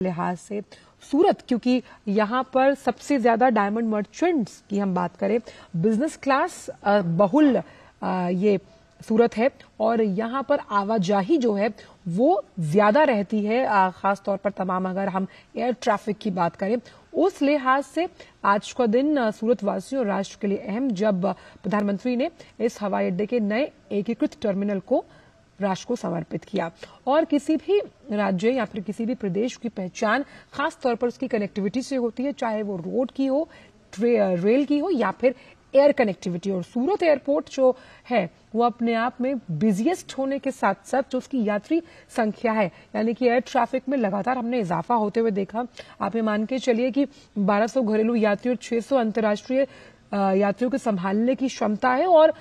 लिहाज से सूरत, क्योंकि यहाँ पर सबसे ज्यादा डायमंड मर्चेंट्स की हम बात करें, बिजनेस क्लास बहुल ये सूरत है और यहाँ पर आवाजाही जो है वो ज्यादा रहती है, खास तौर पर तमाम अगर हम एयर ट्रैफिक की बात करें। उस लिहाज से आज का दिन सूरत वासियों और राष्ट्र के लिए अहम, जब प्रधानमंत्री ने इस हवाई अड्डे के नए एकीकृत टर्मिनल को राष्ट्र को समर्पित किया। और किसी भी राज्य या फिर किसी भी प्रदेश की पहचान खास तौर पर उसकी कनेक्टिविटी से होती है, चाहे वो रोड की हो, रेल की हो या फिर एयर कनेक्टिविटी। और सूरत एयरपोर्ट जो है वो अपने आप में बिजिएस्ट होने के साथ साथ जो उसकी यात्री संख्या है, यानी कि एयर ट्रैफिक में लगातार हमने इजाफा होते हुए देखा। आप ये मान के चलिए कि 1200 घरेलू यात्री और 600 अंतर्राष्ट्रीय यात्रियों को संभालने की क्षमता है। और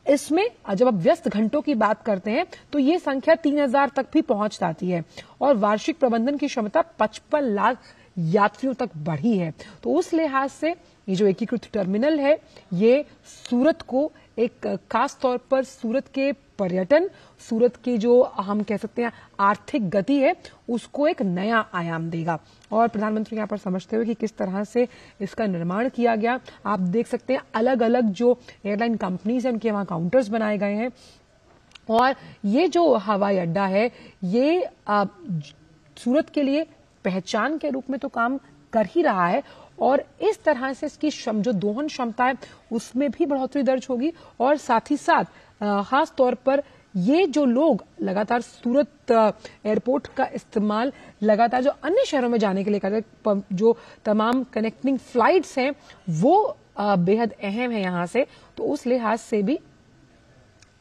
इसमें जब आप व्यस्त घंटों की बात करते हैं तो ये संख्या 3000 तक भी पहुंच जाती है और वार्षिक प्रबंधन की क्षमता 55 लाख यात्रियों तक बढ़ी है। तो उस लिहाज से ये जो एकीकृत टर्मिनल है ये सूरत को एक खास तौर पर सूरत के पर्यटन, सूरत की जो हम कह सकते हैं आर्थिक गति है, उसको एक नया आयाम देगा। और प्रधानमंत्री यहाँ पर समझते हुए कि किस तरह से इसका निर्माण किया गया, आप देख सकते हैं अलग अलग जो एयरलाइन कंपनीज हैं उनके वहां काउंटर्स बनाए गए हैं। और ये जो हवाई अड्डा है ये सूरत के लिए पहचान के रूप में तो काम कर ही रहा है और इस तरह से इसकी जो दोहन क्षमता है उसमें भी बढ़ोतरी दर्ज होगी। और साथ ही साथ खास तौर पर ये जो लोग लगातार सूरत एयरपोर्ट का इस्तेमाल लगातार जो अन्य शहरों में जाने के लिए करते हैं, जो तमाम कनेक्टिंग फ्लाइट्स हैं वो बेहद अहम है यहाँ से। तो उस लिहाज से भी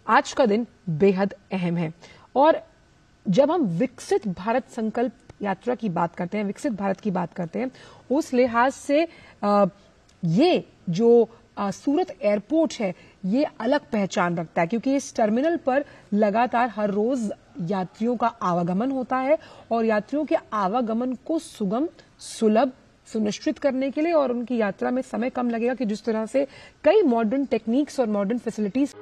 आज का दिन बेहद अहम है। और जब हम विकसित भारत संकल्प यात्रा की बात करते हैं, विकसित भारत की बात करते हैं, उस लिहाज से ये जो सूरत एयरपोर्ट है ये अलग पहचान रखता है, क्योंकि इस टर्मिनल पर लगातार हर रोज यात्रियों का आवागमन होता है और यात्रियों के आवागमन को सुगम, सुलभ सुनिश्चित करने के लिए और उनकी यात्रा में समय कम लगेगा कि जिस तरह से कई मॉडर्न टेक्निक्स और मॉडर्न फैसिलिटीज